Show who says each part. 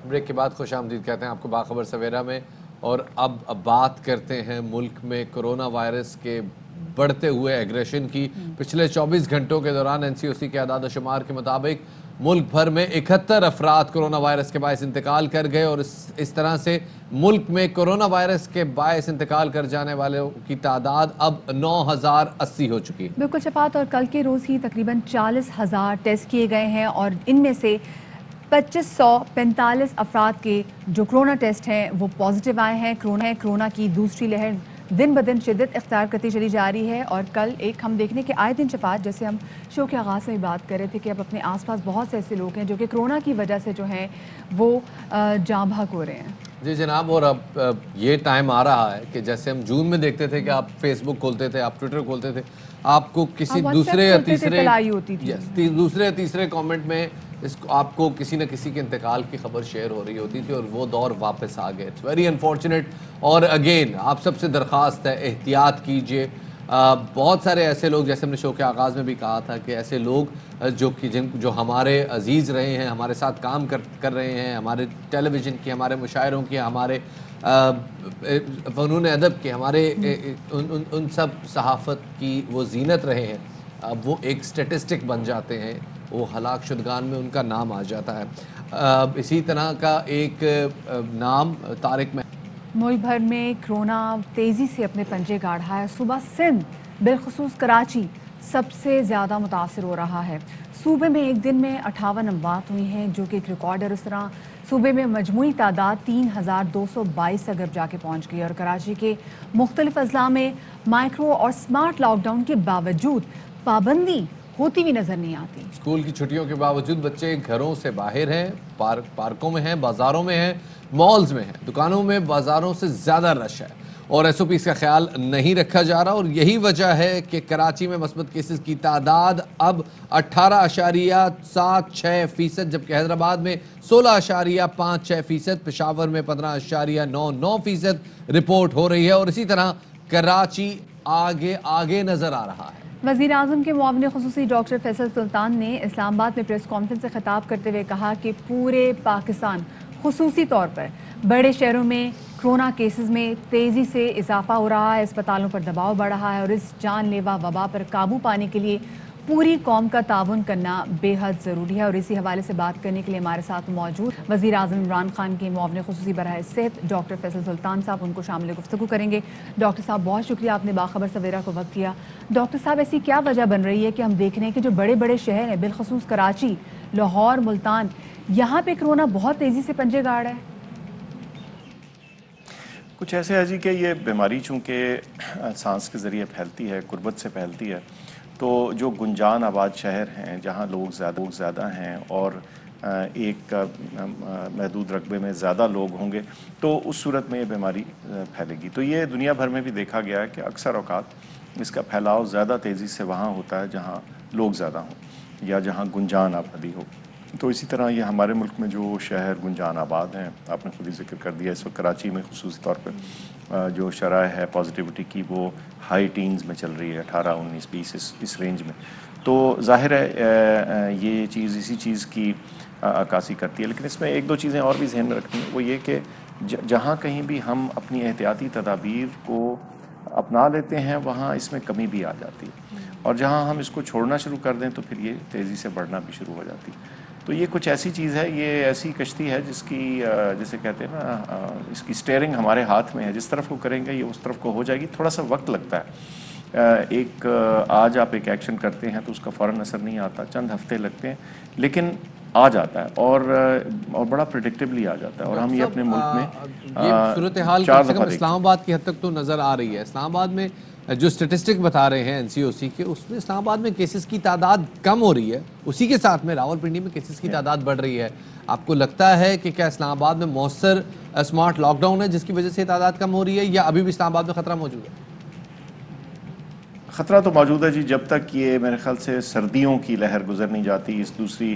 Speaker 1: Break کے بعد خوش آمدید کہتے ہیں آپ کو باخبر سویرا میں، اور اب بات کرتے ہیں ملک میں کرونا وائرس کے بڑھتے ہوئے ایگریشن کی۔ پچھلے 24 گھنٹوں کے دوران این سی او سی کے اعداد و شمار کے مطابق ملک بھر میں 71 افراد کرونا وائرس کے باعث انتقال کر گئے، اور اس طرح سے ملک میں کرونا وائرس کے باعث انتقال کر جانے والوں کی تعداد اب 9080 ہو چکی ہے۔
Speaker 2: بالکل شفاعت، اور کل کے روز ہی تقریباً 40,000 ٹیسٹ کیے گئے ہیں، اور ان میں سے 2545 افراد کے جو کرونا ٹیسٹ ہیں وہ پازیٹیو آئے ہیں۔ کرونا کی دوسری لہر دن بدن شدت اختیار کرتی چلی جا رہی ہے، اور کل ایک ہم دیکھنے کے آئے دن شفاعت، جیسے ہم شو کے آغاز میں بات کر رہے تھے کہ اب اپنے آس پاس بہت سے ایسے لوگ ہیں جو کہ کرونا کی وجہ سے جو ہیں وہ جاں بحق ہو رہے ہیں۔
Speaker 1: جی جناب، اور اب یہ ٹائم آ رہا ہے کہ جیسے ہم جون میں دیکھتے تھے کہ آپ فیس بک کھولتے تھے، آپ ٹویٹر کھولتے تھے، آپ کو کسی دوسرے یا تیسرے کامنٹ میں آپ کو کسی نہ کسی کے انتقال کی خبر شیئر ہو رہی ہوتی تھی، اور وہ دور واپس آ گئے۔ اٹس ویری انفارچونیٹ، اور اگین آپ سب سے درخواست ہے احتیاط کیجیے۔ بہت سارے ایسے لوگ، جیسے ہم نے شو کے آغاز میں بھی کہا تھا کہ ایسے لوگ جو ہمارے عزیز رہے ہیں، ہمارے ساتھ کام کر رہے ہیں، ہمارے ٹیلی ویژن کی، ہمارے مشاعروں کی، ہمارے فنون ادب کے، ہمارے ان سب صحافت کی وہ زینت رہے ہیں، اب وہ ایک سٹیٹسٹک بن جاتے ہیں، وہ ہلاک شدگان میں ان کا نام آ جاتا ہے۔ اسی طرح کا ایک نام طارق
Speaker 2: ملک بھر میں کرونا تیزی سے اپنے پنجے گاڑ رہا ہے۔ صوبہ سندھ بالخصوص کراچی سب سے زیادہ متاثر ہو رہا ہے۔ صوبے میں ایک دن میں 58 اموات ہوئی ہیں، جو کہ ایک ریکارڈ ہے۔ اس طرح صوبے میں مجموعی تعداد 3222 تک اب جا کے پہنچ گئی، اور کراچی کے مختلف اضلاع میں مائکرو اور سمارٹ لاک ڈاؤن کے باوجود پابندی ہوتی ہوئی نظر نہیں آتی۔
Speaker 1: اسکول کی چھٹیوں کے باوجود بچے گھروں سے باہر ہیں، پارکوں میں ہیں، بازاروں میں ہیں، مالز میں ہیں، دکانوں میں بازاروں سے زیادہ رش ہے، اور ایس او پیز کا خیال نہیں رکھا جا رہا، اور یہی وجہ ہے کہ کراچی میں مثبت کیسز کی تعداد اب 18.76%، جبکہ حیدرآباد میں 16.56%، پشاور میں 15.99% رپورٹ ہو رہی ہے، اور اسی طرح کراچی آگے نظر آ رہا ہے۔
Speaker 2: وزیر اعظم کے معاون خصوصی ڈاکٹر فیصل سلطان نے اسلام آباد میں پریس کانفرنس سے خطاب کرتے ہوئے کہا کہ پورے پاکستان خصوصی طور پر بڑے شہروں میں کرونا کیسز میں تیزی سے اضافہ ہو رہا ہے، اسپتالوں پر دباؤ بڑھ رہا ہے، اور اس جان لیوا وبا پر قابو پانے کے لیے پوری قوم کا تعاون کرنا بے حد ضروری ہے۔ اور اسی حوالے سے بات کرنے کے لیے ہمارے ساتھ موجود وزیر اعظم عمران خان کے معاون خصوصی برائے صحت ڈاکٹر فیصل سلطان صاحب، ان کو شامل گفتگو کریں گے۔ ڈاکٹر صاحب بہت شکریہ، آپ نے باخبر سویرا کو وقت دیا۔ ڈاکٹر صاحب، ایسی کیا وجہ بن رہی ہے کہ ہم دیکھ رہے ہیں کہ جو بڑے بڑے شہر ہیں، بالخصوص کراچی، لاہور، ملتان، یہاں پہ کرونا بہت تیزی سے پنجے گاڑ ہے؟
Speaker 3: کچھ ایسے ہے جی کہ یہ بیماری چونکہ سانس کے ذریعے پھیلتی ہے، قربت سے پھیلتی ہے، تو جو گنجان آباد شہر ہیں جہاں لوگ زیادہ ہیں اور ایک محدود رقبے میں زیادہ لوگ ہوں گے، تو اس صورت میں یہ بیماری پھیلے گی۔ تو یہ دنیا بھر میں بھی دیکھا گیا ہے کہ اکثر اوقات اس کا پھیلاؤ زیادہ تیزی سے وہاں ہوتا ہے جہاں لوگ زیادہ ہوں یا جہاں گنجان آبادی ہو۔ تو اسی طرح یہ ہمارے ملک میں جو شہر گنجان آباد ہیں، آپ نے خود ہی ذکر کر دیا، اس وقت کراچی میں خصوصی طور پہ جو شرح ہے پازیٹیوٹی کی وہ ہائی ٹینز میں چل رہی ہے، 18، 19، 20 اس رینج میں۔ تو ظاہر ہے یہ چیز اسی چیز کی عکاسی کرتی ہے، لیکن اس میں ایک دو چیزیں اور بھی ذہن میں رکھنی ہیں، وہ یہ کہ جہاں کہیں بھی ہم اپنی احتیاطی تدابیر کو اپنا لیتے ہیں وہاں اس میں کمی بھی آ جاتی ہے، اور جہاں ہم اس کو چھوڑنا شروع کر دیں تو پھر یہ تیزی سے بڑھنا بھی شروع ہو جاتی ہے۔ تو یہ کچھ ایسی چیز ہے، یہ ایسی کشتی ہے جس کی جسے کہتے ہیں نا، اس کی سٹیئرنگ ہمارے ہاتھ میں ہے، جس طرف کو کریں گے یہ اس طرف کو ہو جائے گی۔ تھوڑا سا وقت لگتا ہے، آج آپ ایک ایکشن کرتے ہیں تو اس کا فوراً اثر نہیں آتا، چند ہفتے لگتے ہیں، لیکن آ جاتا ہے اور بڑا پریڈکٹیبلی آ جاتا ہے، اور ہم یہ اپنے ملک میں
Speaker 1: یہ صورتحال کم سے کم اسلام آباد کی حد تک تو نظر آ رہی ہے۔ اسلام آباد میں جو سٹیٹسٹک بتا رہے ہیں این سی او سی کے، اس میں اسلام آباد میں کیسز کی تعداد کم ہو رہی ہے، اسی کے ساتھ میں راولپنڈی میں کیسز کی تعداد بڑھ رہی ہے۔ آپ کو لگتا ہے کہ کیا اسلام آباد میں مؤثر اسمارٹ لاک ڈاؤن ہے جس کی وجہ سے تعداد کم ہو رہی ہے، یا ابھی بھی اسلام آباد میں خطرہ موجود ہے؟
Speaker 3: خطرہ تو موجود ہے جی، جب تک یہ میرے خیال سے سردیوں کی لہر گزر نہیں جاتی، اس دوسری